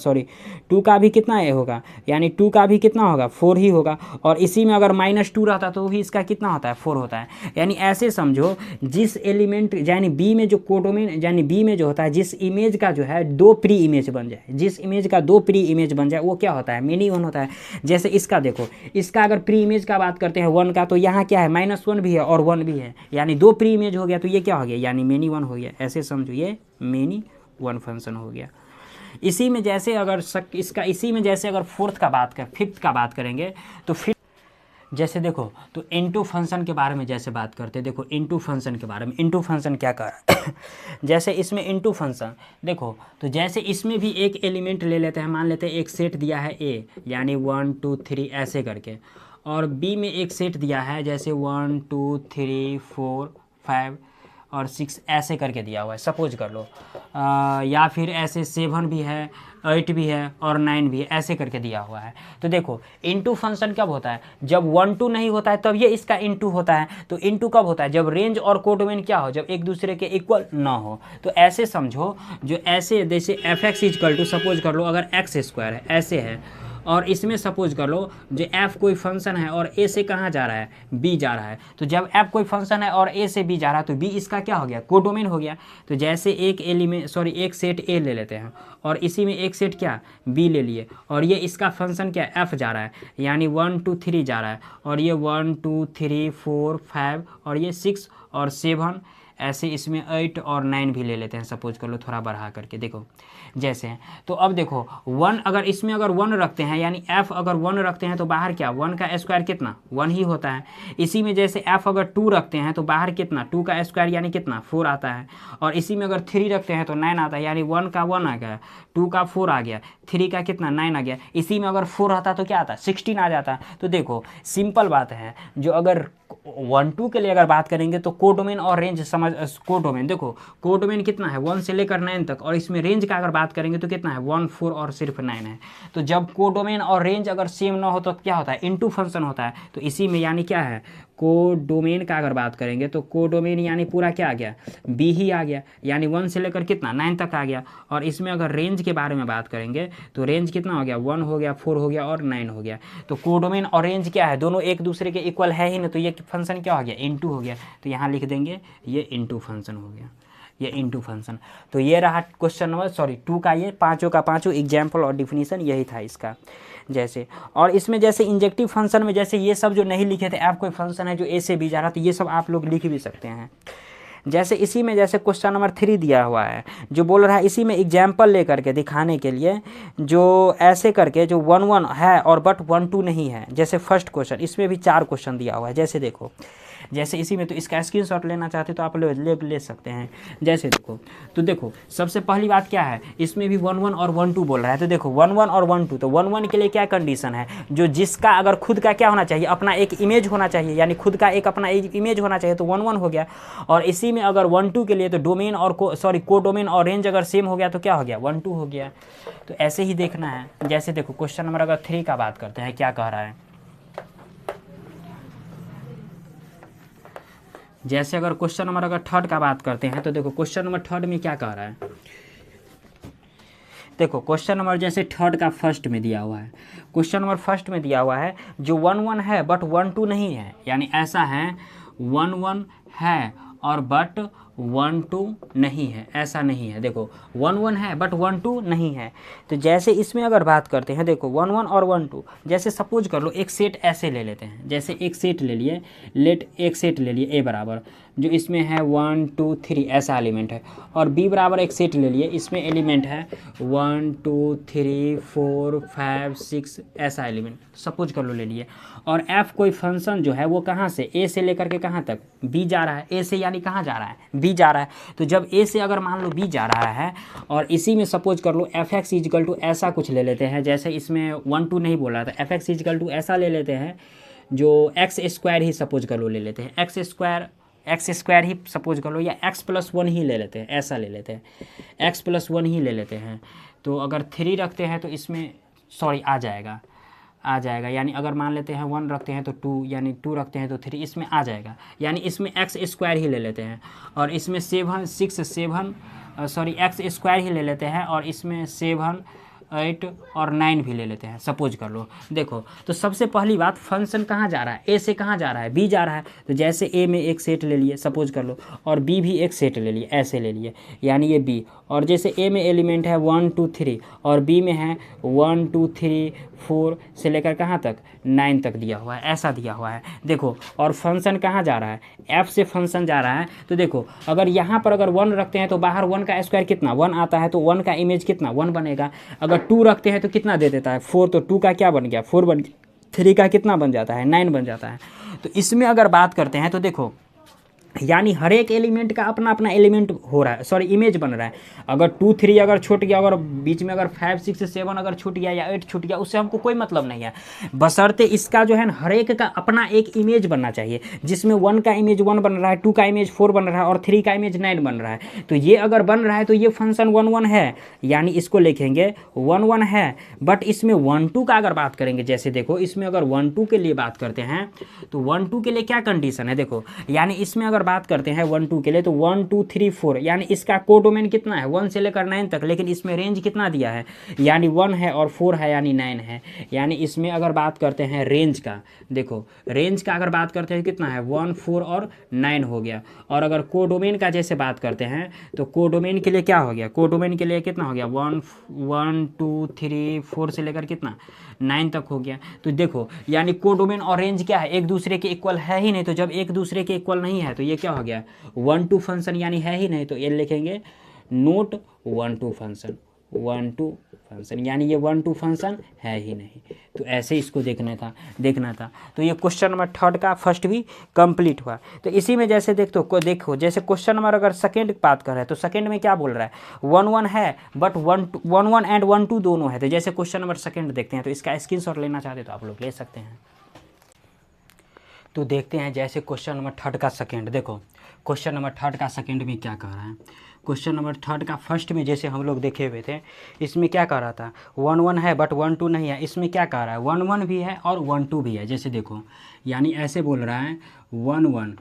2 का भी कितना ये होगा, यानी 2 का भी कितना होगा 4 ही होगा। और इसी में अगर -2 रहता तो भी इसका कितना होता है 4 होता है। यानी ऐसे समझो जिस एलिमेंट यानी बी में जो कोडोमेन यानी बी में जो होता है, जिस इमेज का जो है 2 प्री इमेज बन जाए, जिस इमेज का 2 प्री इमेज बन जाए वो क्या होता है, मिनी 1 होता है। जैसे इसका देखो, इसका अगर प्री इमेज का बात करते हैं 1 का, तो यहाँ क्या है -1 भी है और 1 भी है, यानी 2 प्री इमेज हो गया, तो ये क्या हो गया, यानी मिनी 1 हो गया। ऐसे समझो ये मिनी 1 फंक्शन हो गया। इसी में जैसे अगर इसी में जैसे अगर फिफ्थ का बात करेंगे तो फिर जैसे देखो, तो इनटू फंक्शन के बारे में जैसे बात करते हैं, देखो इनटू फंक्शन के बारे में, इनटू फंक्शन क्या कर रहा है जैसे इसमें इनटू फंक्शन देखो, तो जैसे इसमें भी एक एलिमेंट ले लेते हैं, मान लेते हैं एक सेट दिया है ए, यानी 1 2 3 ऐसे करके, और बी में एक सेट दिया है जैसे 1 2 3 4 5 और 6 ऐसे करके दिया हुआ है, सपोज कर लो, या फिर ऐसे 7 भी है, 8 भी है और 9 भी है, ऐसे करके दिया हुआ है। तो देखो इनटू फंक्शन कब होता है, जब 1 2 नहीं होता है तब ये इसका इनटू होता है। तो इनटू कब होता है, जब रेंज और कोडोमेन क्या हो, जब एक दूसरे के इक्वल ना हो। तो ऐसे समझो, जो ऐसे जैसे f(x) इक्वल टू सपोज कर लो अगर x² है ऐसे है, और इसमें सपोज कर लो जो f कोई फंक्शन है और a से कहाँ जा रहा है, b जा रहा है। तो जब f कोई फंक्शन है और a से b जा रहा है तो b इसका क्या हो गया, कोडोमेन हो गया। तो जैसे एक सेट a ले लेते हैं और इसी में एक सेट क्या b ले लिए, और ये इसका फंक्शन क्या f जा रहा है, यानी 1 2 3 जा रहा है, और ये 1 2 3 4 5 और ये 6 और 7 ऐसे, इसमें 8 और 9 भी ले लेते हैं, सपोज कर लो थोड़ा बढ़ा करके देखो जैसे हैं। तो अब देखो 1 अगर इसमें अगर 1 रखते हैं, यानी f अगर 1 रखते हैं तो बाहर क्या 1 का स्क्वायर कितना 1 ही होता है। इसी में जैसे f अगर 2 रखते हैं तो बाहर कितना 2 का स्क्वायर यानी कितना 4 आता है, और इसी में अगर 3 रखते हैं तो 9 आता है, यानी 1 का 1 आ गया, 2 का 4 आ गया, 3 का कितना 9 आ गया। इसी में अगर 4 आता तो क्या आता 16 आ जाता। तो देखो सिंपल बात है, जो अगर 1 2 के लिए अगर बात करेंगे तो कोडोमेन और रेंज समझ, कोडोमेन देखो कोडोमेन कितना है 1 से लेकर 9 तक, और इसमें रेंज का अगर बात करेंगे तो कितना है 1 4 और सिर्फ 9 है। तो जब कोडोमेन और रेंज अगर सेम ना हो तो क्या होता है, इनटू फंक्शन होता है। तो इसी में यानी क्या है, कोडोमेन का अगर बात करेंगे तो कोडोमेन यानी पूरा क्या आ गया बी ही आ गया, यानी 1 से लेकर कितना 9 तक आ गया। और इसमें अगर रेंज के बारे में बात करेंगे तो रेंज कितना हो गया 1 हो गया, 4 हो गया और 9 हो गया। तो कोडोमेन और रेंज क्या है, दोनों एक दूसरे के इक्वल है ही ना, तो ये फंक्शन क्या हो गया इनटू हो गया। तो यहाँ लिख देंगे ये इनटू फंक्शन हो गया, ये इनटू फंक्शन। तो ये रहा क्वेश्चन नंबर 2 का, ये पाँचों का पाँचों एग्जाम्पल और डिफिनीशन यही था इसका जैसे। और इसमें जैसे इंजेक्टिव फंक्शन में जैसे ये सब जो नहीं लिखे थे, आप कोई फंक्शन है जो ए से बी जा रहा, तो ये सब आप लोग लिख भी सकते हैं। जैसे इसी में जैसे क्वेश्चन नंबर 3 दिया हुआ है, जो बोल रहा है इसी में एग्जाम्पल लेकर के दिखाने के लिए, जो ऐसे करके जो 1 1 है और बट 1 2 नहीं है। जैसे फर्स्ट क्वेश्चन, इसमें भी 4 क्वेश्चन दिया हुआ है। जैसे देखो, जैसे इसी में तो इसका स्क्रीनशॉट लेना चाहते तो आप ले सकते हैं। जैसे देखो, तो देखो सबसे पहली बात क्या है, इसमें भी 1 1 और 1 2 बोल रहा है। तो देखो 1 1 और 1 2, तो 1 1 के लिए क्या कंडीशन है, जो जिसका अगर खुद का क्या होना चाहिए, अपना एक इमेज होना चाहिए, यानी खुद का एक अपना इमेज होना चाहिए, तो 1 1 हो गया। और इसी में अगर 1 2 के लिए तो डोमेन और कोडोमेन और रेंज अगर सेम हो गया तो क्या हो गया 1 2 हो गया। तो ऐसे ही देखना है। जैसे देखो क्वेश्चन नंबर अगर 3 का बात करते हैं, क्या कह रहा है, जैसे अगर क्वेश्चन नंबर अगर 3 का बात करते हैं तो देखो क्वेश्चन नंबर 3 में क्या कह रहा है। देखो क्वेश्चन नंबर जैसे 3 का फर्स्ट में दिया हुआ है, क्वेश्चन नंबर फर्स्ट में दिया हुआ है जो 1 1 है बट 1 2 नहीं है, यानी ऐसा है 1 1 है और बट 1 2 नहीं है, ऐसा नहीं है। देखो 1 1 है बट 1 2 नहीं है। तो जैसे इसमें अगर बात करते हैं, देखो 1 1 और 1 2, जैसे सपोज कर लो एक सेट ऐसे ले लेते हैं, जैसे एक सेट ले लिए, एक सेट ले लिए ए बराबर, जो इसमें है 1 2 3 ऐसा एलिमेंट है, और बी बराबर एक सेट ले लिए, इसमें एलिमेंट है 1 2 3 4 5 6 ऐसा एलिमेंट सपोज कर लो ले लिए। और एफ कोई फंक्शन जो है वो कहाँ से, ए से लेकर के कहाँ तक बी जा रहा है, ए से यानी कहाँ जा रहा है बी जा रहा है। तो जब ए से अगर मान लो बी जा रहा है, और इसी में सपोज कर लो एफ एक्स इजकल टू ऐसा कुछ ले लेते हैं, जैसे इसमें 1 2 नहीं बोल रहा था, एफ एक्स इजकल टू ऐसा ले लेते हैं, जो एक्स स्क्वायर ही सपोज कर लो ले लेते हैं, एक्स स्क्वायर एक्स स्क्वायर ही सपोज कर लो, या एक्स प्लस वन ही ले लेते हैं, ऐसा ले लेते हैं, एक्स प्लस वन ही ले लेते हैं। तो अगर 3 रखते हैं तो इसमें सॉरी आ जाएगा, यानी अगर मान लेते हैं 1 रखते हैं तो 2, यानी 2 रखते हैं तो 3, इसमें आ जाएगा, यानी इसमें एक्स स्क्वायर ही ले लेते हैं, और इसमें 7 एक्स स्क्वायर ही ले लेते हैं, और इसमें 7 8 और 9 भी ले लेते हैं, सपोज कर लो। देखो तो सबसे पहली बात, फंक्शन कहाँ जा रहा है, ए से कहाँ जा रहा है, बी जा रहा है। तो जैसे ए में एक सेट ले लिए सपोज कर लो, और बी भी एक सेट ले लिए, ऐसे ले लिए, यानी ये बी। और जैसे ए में एलिमेंट है 1 2 3 और बी में है 1 2 3 4 से लेकर कहाँ तक 9 तक दिया हुआ है, ऐसा दिया हुआ है। देखो और फंक्शन कहाँ जा रहा है, एफ से फंक्शन जा रहा है। तो देखो अगर यहाँ पर अगर 1 रखते हैं तो बाहर 1 का स्क्वायर कितना 1 आता है, तो 1 का इमेज कितना 1 बनेगा। अगर 2 रखते हैं तो कितना दे देता है 4, तो 2 का क्या बन गया 4 बन गया, 3 का कितना बन जाता है 9 बन जाता है। तो इसमें अगर बात करते हैं तो देखो यानी हर एक एलिमेंट का अपना अपना एलिमेंट हो रहा है, सॉरी इमेज बन रहा है। अगर 2 3 अगर छूट गया, अगर बीच में अगर 5 6 7 अगर छूट गया या 8 छूट गया, उससे हमको कोई मतलब नहीं है, बशर्ते इसका जो है ना हर एक का अपना एक इमेज बनना चाहिए, जिसमें 1 का इमेज 1 बन रहा है, 2 का इमेज 4 बन रहा है और 3 का इमेज 9 बन रहा है। तो ये अगर बन रहा है तो ये फंक्शन 1 1 है, यानी इसको लिखेंगे 1 1 है। बट इसमें 1 2 का अगर बात करेंगे, जैसे देखो इसमें अगर 1 2 के लिए बात करते हैं तो 1 2 के लिए क्या कंडीशन है, देखो यानी इसमें अगर बात करते हैं 1 2 के लिए तो 1 2 3 4, यानी इसका कोडोमेन कितना है 1 से लेकर 9 तक, लेकिन इसमें रेंज कितना दिया है, यानी 1 है और 4 है यानी 9 है। यानी इसमें अगर बात करते हैं रेंज का, देखो रेंज का अगर बात करते हैं कितना है 1 4 और 9 हो गया। और अगर कोडोमेन का जैसे बात करते हैं तो कोडोमेन के लिए क्या हो गया, कोडोमेन के लिए कितना हो गया 1 1 2 3 4 से लेकर कितना 9 तक हो गया। तो देखो यानी कोडोमेन और रेंज क्या है, एक दूसरे के इक्वल है ही नहीं। तो जब एक दूसरे के इक्वल नहीं है तो ये क्या हो गया 1 2 फंक्शन, यानी है ही नहीं। तो ये लिखेंगे नोट 1 2 फंक्शन, 1 2 फंक्शन, यानी ये 1 2 फंक्शन है ही नहीं। तो ऐसे इसको देखना था। तो ये क्वेश्चन नंबर 3 का फर्स्ट भी कंप्लीट हुआ। तो इसी में जैसे देखो जैसे क्वेश्चन नंबर अगर सेकंड बात कर रहे हैं तो सेकंड में क्या बोल रहा है 1 1 है, बट 1 1 एंड 1 2 दोनों है। तो जैसे क्वेश्चन नंबर सेकंड देखते हैं, तो इसका स्क्रीनशॉट लेना चाहते तो आप लोग ले सकते हैं। तो देखते हैं जैसे क्वेश्चन नंबर 3 का सेकंड, देखो क्वेश्चन नंबर 3 का सेकंड में क्या कह रहा है। क्वेश्चन नंबर 3 का फर्स्ट में जैसे हम लोग देखे हुए थे, इसमें क्या कह रहा था 1 1 है बट 1 2 नहीं है। इसमें क्या कह रहा है 1 1 भी है और 1 2 भी है। जैसे देखो यानी ऐसे बोल रहा है 1 1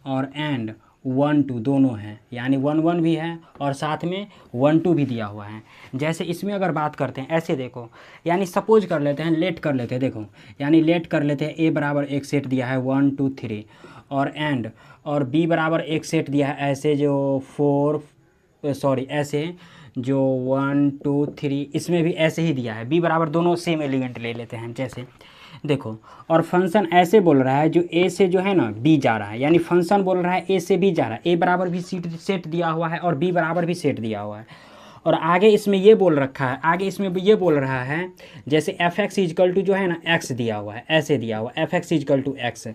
और एंड 1 2 दोनों हैं, यानी 1 1 भी है और साथ में 1 2 भी दिया हुआ है। जैसे इसमें अगर बात करते हैं ऐसे देखो, यानी सपोज कर लेते हैं, लेट कर लेते हैं, देखो यानी लेट कर लेते हैं, ए बराबर एक सेट दिया है 1 2 3 और एंड, और बी बराबर एक सेट दिया है ऐसे जो 4 ऐसे जो 1 2 3, इसमें भी ऐसे ही दिया है, बी बराबर दोनों सेम एलिमेंट ले लेते हैं जैसे देखो। और फंक्शन ऐसे बोल रहा है जो ए से जो है ना बी जा रहा है, यानी फंक्शन बोल रहा है ए से बी जा रहा है, ए बराबर भी सेट दिया हुआ है और बी बराबर भी सेट दिया हुआ है। और आगे इसमें ये बोल रखा है, आगे इसमें भी ये बोल रहा है जैसे एफ एक्स इजकल टू जो है ना एक्स दिया हुआ है, ऐसे दिया हुआ F X equal to X,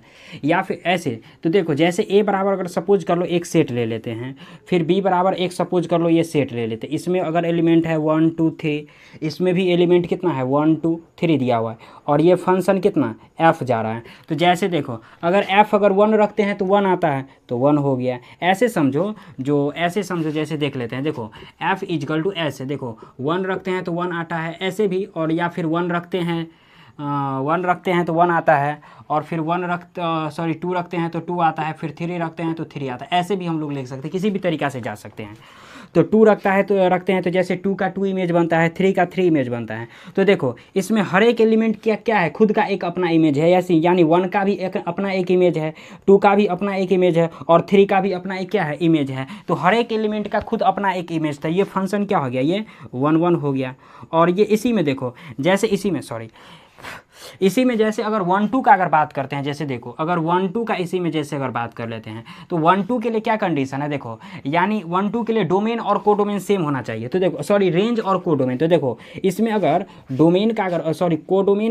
या फिर ऐसे। तो देखो जैसे ए बराबर अगर सपोज कर लो एक सेट ले लेते हैं, फिर बी बराबर एक सपोज कर लो ये सेट ले लेते हैं। इसमें अगर एलिमेंट है 1 2 3, इसमें भी एलिमेंट कितना है 1 2 3 दिया हुआ है, और ये फंक्शन कितना एफ जा रहा है। तो जैसे देखो अगर एफ अगर 1 रखते हैं तो 1 आता है, तो 1 हो गया। ऐसे समझो जैसे देख लेते हैं, देखो एफ इजकल टू ऐसे, देखो 1 रखते हैं तो 1 आता है ऐसे भी, और या फिर 1 रखते हैं तो 1 आता है, और फिर 2 रखते हैं तो 2 आता है, फिर 3 रखते हैं तो 3 आता है। ऐसे भी हम लोग लिख सकते हैं, किसी भी तरीक़ा से जा सकते हैं। तो 2 रखते हैं तो जैसे 2 का 2 इमेज बनता है, 3 का 3 इमेज बनता है। तो देखो इसमें हर एक एलिमेंट क्या है, खुद का एक अपना इमेज है, यानी 1 का भी एक अपना एक इमेज है, 2 का भी अपना एक इमेज है, और 3 का भी अपना एक क्या है इमेज है। तो हर एक एलिमेंट का खुद अपना एक इमेज था। ये फंक्शन क्या हो गया, ये 1 1 हो गया। और ये इसी में देखो जैसे इसी में जैसे अगर 1 2 का अगर बात करते हैं, जैसे देखो अगर 1 2 का इसी में जैसे अगर बात कर लेते हैं तो 1 2 के लिए क्या कंडीशन है, देखो यानी 1 2 के लिए डोमेन और कोडोमेन सेम होना चाहिए। तो देखो रेंज और कोडोमेन, तो देखो इसमें अगर कोडोमेन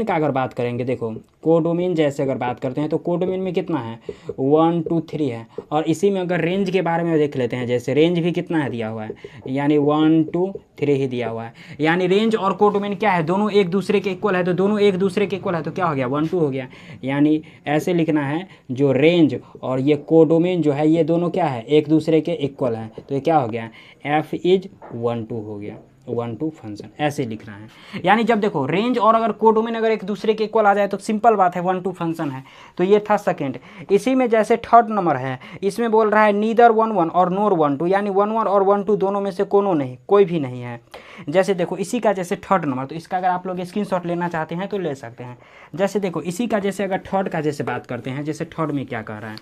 का अगर बात करेंगे, देखो कोडोमेन जैसे अगर बात करते हैं तो कोडोमेन में कितना है 1 2 3 है। और इसी में अगर रेंज के बारे में देख लेते हैं, जैसे रेंज भी कितना है दिया हुआ है, यानी 1 2 3 ही दिया हुआ है। यानी रेंज और कोडोमेन क्या है, दोनों एक दूसरे के इक्वल है। तो दोनों एक दूसरे के इक्वल है तो क्या हो गया 1 2 हो गया। यानी ऐसे लिखना है जो रेंज और ये कोडोमेन जो है ये दोनों क्या है एक दूसरे के इक्वल है, तो ये क्या हो गया f इज 1 2 हो गया, 1 2 फंक्शन ऐसे लिखना है। यानी जब देखो रेंज और अगर कोडोमेन अगर एक दूसरे के इक्वल आ जाए तो सिंपल बात है 1 2 फंक्शन है। तो ये था सेकेंड। इसी में जैसे थर्ड नंबर है, इसमें बोल रहा है नीदर 1 1 और नोर 1 2, यानी 1 1 और 1 2 दोनों में से कोनो नहीं, कोई भी नहीं है। जैसे देखो इसी का जैसे थर्ड नंबर, तो इसका अगर आप लोग स्क्रीनशॉट लेना चाहते हैं तो ले सकते हैं। जैसे देखो इसी का जैसे अगर थर्ड का जैसे बात करते हैं, जैसे थर्ड में क्या कह रहा है,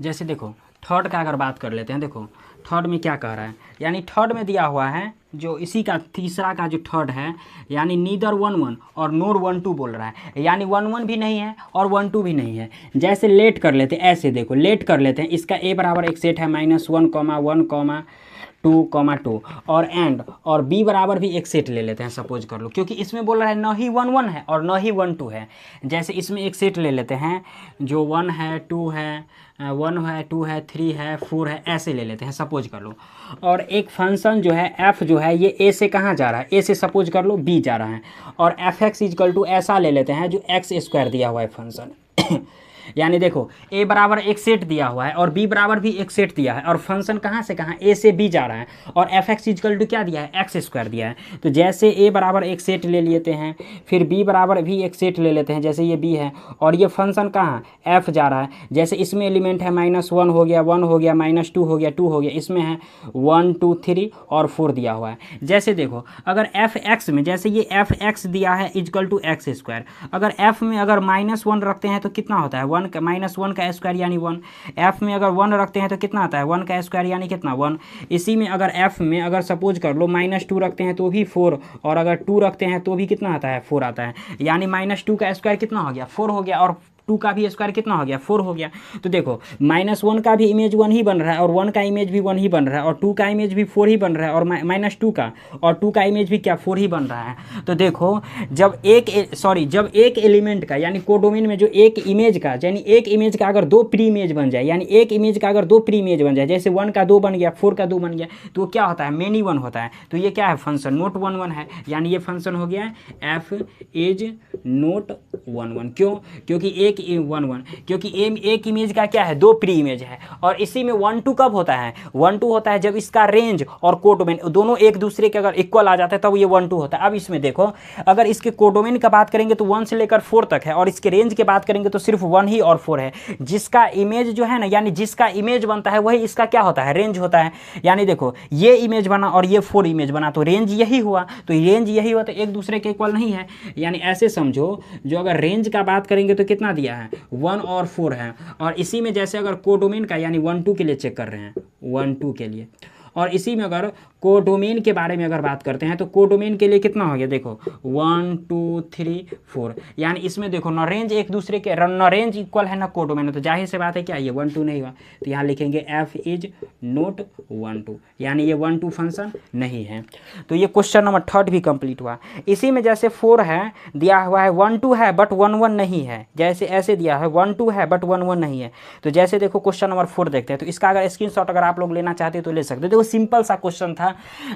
जैसे देखो थर्ड का अगर बात कर लेते हैं, देखो थर्ड में क्या कह रहा है, यानी थर्ड में दिया हुआ है जो इसी का तीसरा का जो थर्ड है, यानी नीदर 1 1 और नोर 1 2 बोल रहा है, यानी 1 1 भी नहीं है और 1 2 भी नहीं है। जैसे लेट कर लेते हैं, ऐसे देखो लेट कर लेते हैं, इसका a बराबर एक सेट है -1 1 2 2 और एंड और b बराबर भी एक सेट ले लेते हैं सपोज कर लो, क्योंकि इसमें बोल रहा है न ही 1 1 है और न ही 1 2 है। जैसे इसमें एक सेट ले लेते हैं जो 1 है 2 है 1 है 2 है 3 है 4 है, ऐसे ले लेते हैं सपोज कर लो। और एक फंक्शन जो है f जो है ये a से कहाँ जा रहा है, a से सपोज कर लो b जा रहा है, और fx इक्वल टू ऐसा ले लेते हैं जो x स्क्वायर दिया हुआ है फंक्शन यानी देखो a बराबर एक सेट दिया हुआ है और b बराबर भी एक सेट दिया है, और फंक्शन कहाँ से कहाँ a से b जा रहा है, और fx इक्वल टू क्या दिया है x स्क्वायर दिया है। तो जैसे a बराबर एक सेट ले लेते हैं, फिर b बराबर भी एक सेट ले लेते हैं, जैसे ये b है और ये फंक्शन कहाँ f जा रहा है। जैसे इसमें एलिमेंट है -1 हो गया 1 हो गया -2 हो गया 2 हो गया, इसमें है 1 2 3 और 4 दिया हुआ है। जैसे देखो अगर fx में जैसे ये fx दिया है इक्वल टू x स्क्वायर, अगर f में अगर -1 रखते हैं तो कितना होता है -1 का स्क्वायर यानी 1, f में अगर 1 रखते हैं तो कितना आता है 1 का स्क्वायर यानी कितना 1। इसी में अगर f में अगर सपोज कर लो -2 रखते हैं तो भी 4, और अगर 2 रखते हैं तो भी कितना आता है 4 आता है, यानी -2 का स्क्वायर कितना हो गया 4 हो गया, और 2 का भी स्क्वायर कितना हो गया 4 हो गया। तो देखो -1 का भी इमेज 1 ही बन रहा है और 1 का इमेज भी 1 ही बन रहा है और 2 का इमेज भी 4 ही बन रहा है और -2 का और 2 का इमेज भी क्या 4 ही बन रहा है। तो देखो जब एक एलिमेंट का यानी कोडोमेन में जो एक इमेज का यानी एक इमेज का अगर 2 प्री इमेज बन जाए, यानी एक इमेज का अगर 2 प्री इमेज बन जाए, जैसे 1 का 2 बन गया 4 का 2 बन गया, तो क्या होता है मेनी 1 होता है। तो ये क्या है फंक्शन नोट 1 1 है, यानी ये फंक्शन हो गया f इज नोट 1 1। क्यों? क्योंकि एक 1 1 क्योंकि एक इमेज का क्या है 2 प्री इमेज है, और इसी में 1 2 कब होता है 1 2 होता है जब इसका रेंज और कोडोमेन दोनों एक दूसरे के अगर इक्वल आ जाते हैं तब ये 1 2 होता है। अब इसमें देखो अगर इसके कोडोमेन का बात करेंगे तो 1 से लेकर 4 तक है, और इसके रेंज की बात करेंगे तो सिर्फ 1 ही और 4 है। जिसका इमेज जो है ना, यानी जिसका इमेज बनता है वही इसका क्या होता है रेंज होता है। यानी देखो ये इमेज बना और ये 4 इमेज बना तो रेंज यही हुआ, तो रेंज यही हुआ, तो एक दूसरे के इक्वल नहीं है। यानी ऐसे समझो जो अगर रेंज का बात करेंगे तो कितना दिया है 1 और 4 है, और इसी में जैसे अगर कोडोमेन का यानी 1 2 के लिए चेक कर रहे हैं 1 2 के लिए, और इसी में अगर कोडोमेन के बारे में अगर बात करते हैं तो कोडोमेन के लिए कितना हो गया देखो 1 2 3 4, यानी इसमें देखो ना रेंज एक दूसरे के ना रेंज इक्वल है ना कोडोमेन है, तो जाहिर सी बात है क्या ये 1 2 नहीं हुआ, तो यहाँ लिखेंगे f इज नोट 1 2, यानी ये 1 2 फंक्शन नहीं है। तो ये क्वेश्चन नंबर 3 भी कंप्लीट हुआ। इसी में जैसे 4 है दिया हुआ है 1 2 है बट 1 1 नहीं है, जैसे ऐसे दिया है 1 2 है बट 1 1 नहीं है। तो जैसे देखो क्वेश्चन नंबर 4 देखते हैं, तो इसका अगर स्क्रीनशॉट अगर आप लोग लेना चाहते हो तो ले सकते हो। देखो सिंपल सा क्वेश्चन था,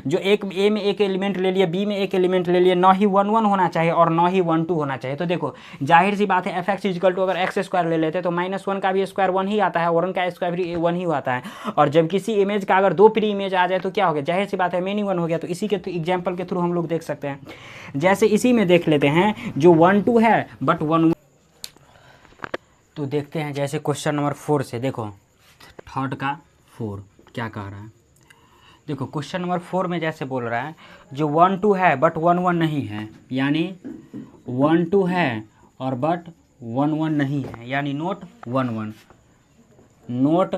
जो एक ए में एक एलिमेंट ले लिया बी में एक एलिमेंट ले लिया, ना ही 1 1 होना चाहिए और ना ही 1 2 होना चाहिए। तो देखो जाहिर सी बात है fx इक्वल टू अगर एक्स स्क्वायर ले लेते तो -1 का भी स्क्वायर 1 ही आता है और 1 का स्क्वायर भी 1 ही आता है, और जब किसी इमेज का अगर 2 प्री इमेज आ जाए तो क्या हो गया जाहिर सी बात है मेनी 1 हो गया। तो इसी के एग्जाम्पल के थ्रू हम लोग देख सकते हैं। जैसे इसी में देख लेते हैं जो 1 2 है बट 1 1, तो देखते हैं जैसे क्वेश्चन नंबर 4 से देखो थर्ड का 4 क्या कह रहा है। देखो क्वेश्चन नंबर 4 में जैसे बोल रहा है जो 1 2 है बट 1 1 नहीं है, यानी 1 2 है और बट 1 1 नहीं है, यानी नोट 1 1 नोट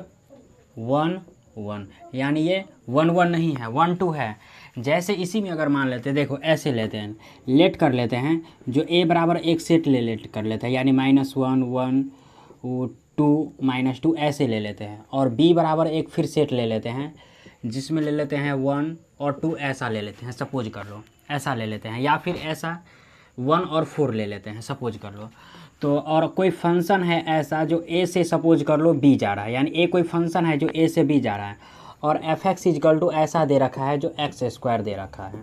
1 1, यानी ये 1 1 नहीं है 1 2 है। जैसे इसी में अगर मान लेते हैं देखो ऐसे लेते हैं लेट कर लेते हैं, जो a बराबर एक सेट लेट कर लेते हैं, यानी -1 1 2 -2 ऐसे ले लेते हैं, और b बराबर एक फिर सेट ले लेते हैं जिसमें ले लेते हैं 1 और 2 ऐसा ले लेते हैं सपोज कर लो, ऐसा ले लेते हैं, या फिर ऐसा 1 और 4 ले लेते हैं सपोज कर लो। तो और कोई फंक्शन है ऐसा जो a से सपोज कर लो b जा रहा है, यानी a कोई फंक्शन है जो a से b जा रहा है, और fx इक्वल टू ऐसा दे रखा है जो x स्क्वायर दे रखा है।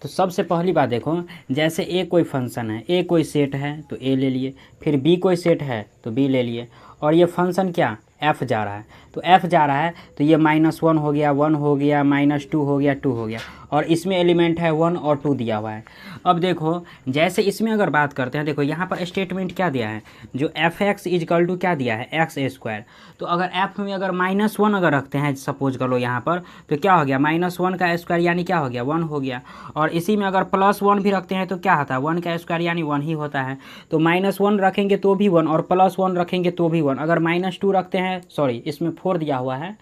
तो सबसे पहली बात देखो, जैसे ए कोई फंक्शन है, ए कोई सेट है तो ए ले लिए, फिर बी कोई सेट है तो बी ले लिए, और ये फंक्शन क्या एफ जा रहा है, तो एफ जा रहा है तो ये -1 हो गया, 1 हो गया, -2 हो गया, 2 हो गया, और इसमें एलिमेंट है 1 और 2 दिया हुआ है। अब देखो जैसे इसमें अगर बात करते हैं, देखो यहाँ पर स्टेटमेंट क्या दिया है, जो fx इजकल टू क्या दिया है x²। तो अगर f में अगर -1 अगर रखते हैं सपोज कर लो यहाँ पर, तो क्या हो गया -1 का स्क्वायर यानी क्या हो गया 1 हो गया, और इसी में अगर +1 भी रखते हैं तो क्या होता है 1 का स्क्वायर यानी 1 ही होता है। तो -1 रखेंगे तो भी 1 और +1 रखेंगे तो भी 1। अगर -2 रखते हैं, सॉरी इसमें 4 दिया हुआ है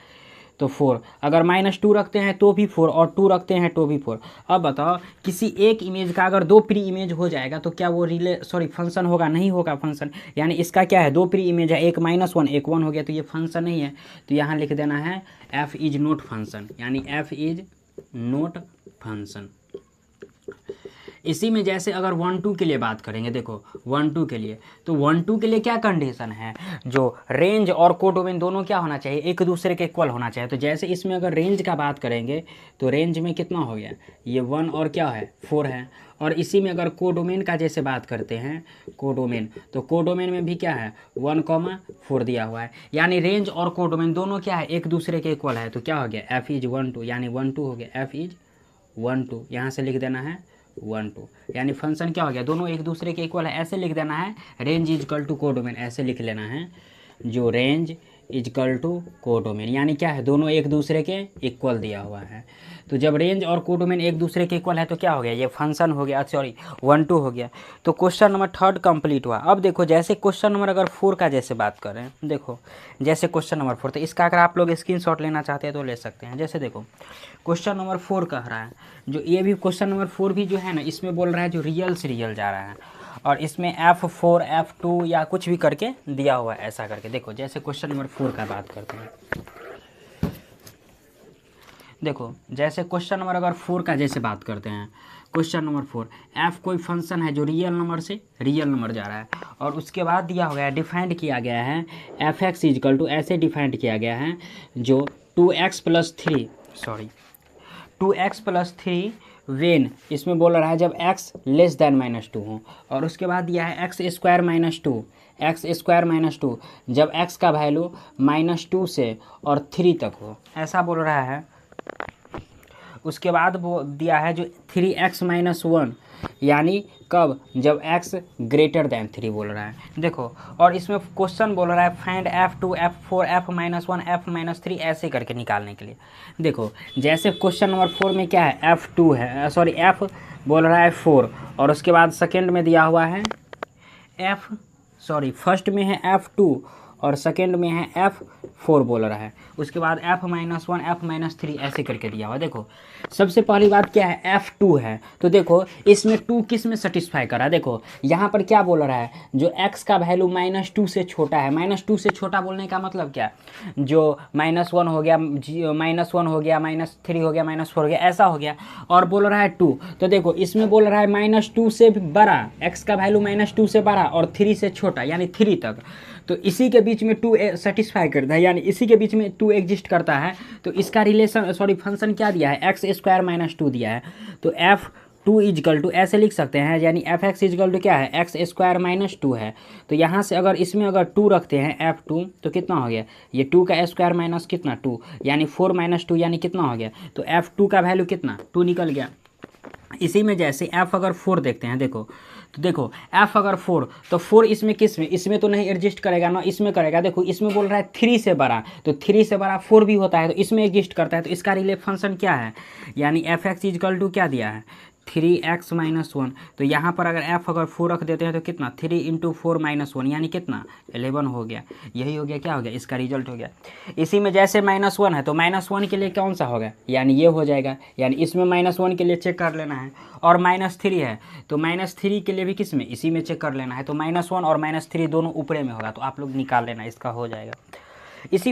तो 4, अगर -2 रखते हैं तो भी 4 और 2 रखते हैं तो भी 4। अब बताओ किसी एक इमेज का अगर 2 प्री इमेज हो जाएगा तो क्या वो फंक्शन होगा? नहीं होगा फंक्शन। यानी इसका क्या है 2 प्री इमेज है, एक -1 एक 1 हो गया, तो ये फंक्शन नहीं है। तो यहाँ लिख देना है f इज नॉट फंक्शन, यानी f इज नॉट फंक्शन। इसी में जैसे अगर 1 2 के लिए बात करेंगे, देखो 1 2 के लिए, तो 1 2 के लिए क्या कंडीशन है, जो रेंज और कोडोमेन दोनों क्या होना चाहिए, एक दूसरे के इक्वल होना चाहिए। तो जैसे इसमें अगर रेंज का बात करेंगे तो रेंज में कितना हो गया, ये 1 और क्या है 4 है। और इसी में अगर कोडोमेन का जैसे बात करते हैं कोडोमेन, तो कोडोमेन में भी क्या है 1,4 दिया हुआ है। यानी रेंज और कोडोमेन दोनों क्या है एक दूसरे के इक्वल है। तो क्या हो गया f इज 1 2, यानी 1 2 हो गया, f इज 1 2, यहाँ से लिख देना है 1 2, यानी फंक्शन क्या हो गया दोनों एक दूसरे के इक्वल है। ऐसे लिख देना है रेंज इजकल टू कोडोमेन, ऐसे लिख लेना है जो रेंज इजकल टू कोडोमेन, यानी क्या है दोनों एक दूसरे के इक्वल दिया हुआ है। तो जब रेंज और कोडोमेन एक दूसरे के इक्वल है तो क्या हो गया, ये फंक्शन हो गया, सॉरी 1 2 हो गया। तो क्वेश्चन नंबर 3 कंप्लीट हुआ। अब देखो जैसे क्वेश्चन नंबर अगर 4 का जैसे बात करें, देखो जैसे क्वेश्चन नंबर 4, तो इसका अगर आप लोग स्क्रीनशॉट लेना चाहते हैं तो ले सकते हैं। जैसे देखो क्वेश्चन नंबर 4 कह रहा है, जो ये भी क्वेश्चन नंबर 4 भी जो है ना, इसमें बोल रहा है जो रियल से रियल जा रहा है, और इसमें F4 F2 या कुछ भी करके दिया हुआ है ऐसा करके। देखो जैसे क्वेश्चन नंबर 4 का बात करते हैं, देखो जैसे क्वेश्चन नंबर अगर 4 का जैसे बात करते हैं, क्वेश्चन नंबर 4, f कोई फंक्शन है जो रियल नंबर से रियल नंबर जा रहा है, और उसके बाद दिया हो गया है डिफाइंड किया गया है fx इजकल टू, ऐसे डिफाइंड किया गया है जो 2x + 3 वेन, इसमें बोल रहा है जब x लेस देन -2 हो, और उसके बाद दिया है x² - 2 जब x का वैल्यू -2 से और 3 तक हो, ऐसा बोल रहा है। उसके बाद वो दिया है जो 3x - 1, यानी कब, जब x ग्रेटर देन 3 बोल रहा है। देखो और इसमें क्वेश्चन बोल रहा है find f2 f4 f - 1 f - 3 ऐसे करके निकालने के लिए। देखो जैसे क्वेश्चन नंबर 4 में क्या है f2 है, सॉरी f बोल रहा है 4, और उसके बाद सेकेंड में दिया हुआ है फर्स्ट में है f2 और सेकेंड में है f4 बोल रहा है। उसके बाद f - 1 f - 3 ऐसे करके दिया हुआ। देखो सबसे पहली बात क्या है f2 है, तो देखो इसमें 2 किस में सेटिस्फाई कर रहा है। देखो यहाँ पर क्या बोल रहा है, जो x का वैल्यू -2 से छोटा है, -2 से छोटा बोलने का मतलब क्या, जो -1 हो गया, -1 हो गया, -3 हो गया, -4 हो गया, ऐसा हो गया, और बोल रहा है 2। तो देखो इसमें बोल रहा है -2 से बड़ा, x का वैल्यू -2 से बड़ा और 3 से छोटा यानी 3 तक, तो इसी के बीच में 2 सेटिस्फाई करता है, यानी इसी के बीच में 2 एग्जिस्ट करता है। तो इसका रिलेशन फंक्शन क्या दिया है, x² - 2 दिया है। तो f2 इजकल टू ऐसे लिख सकते हैं, यानी fx इजकल टू क्या है x² - 2 है। तो यहाँ से अगर इसमें अगर 2 रखते हैं f2 तो कितना हो गया, ये 2 का स्क्वायर माइनस कितना 2, यानी 4 - 2 यानी कितना हो गया, तो f2 का वैल्यू कितना 2 निकल गया। इसी में जैसे f अगर 4 देखते हैं, देखो तो देखो f अगर 4, तो 4 इसमें किस में, इसमें तो नहीं एडजस्ट करेगा ना, इसमें करेगा। देखो इसमें बोल रहा है 3 से बड़ा, तो 3 से बड़ा 4 भी होता है, तो इसमें एग्जिस्ट करता है। तो इसका रिले फंक्शन क्या है, यानी fx इजकल टू क्या दिया है 3x - 1। तो यहाँ पर अगर f अगर 4 रख देते हैं तो कितना 3 × 4 - 1 यानी कितना 11 हो गया। यही हो गया, क्या हो गया, इसका रिजल्ट हो गया। इसी में जैसे -1 है तो -1 के लिए कौन सा होगा, यानी ये हो जाएगा, यानी इसमें -1 के लिए चेक कर लेना है। और -3 है तो -3 के लिए भी किस में, इसी में चेक कर लेना है। तो -1 और -3 दोनों ऊपरे में होगा, तो आप लोग निकाल लेना, इसका हो जाएगा। इसी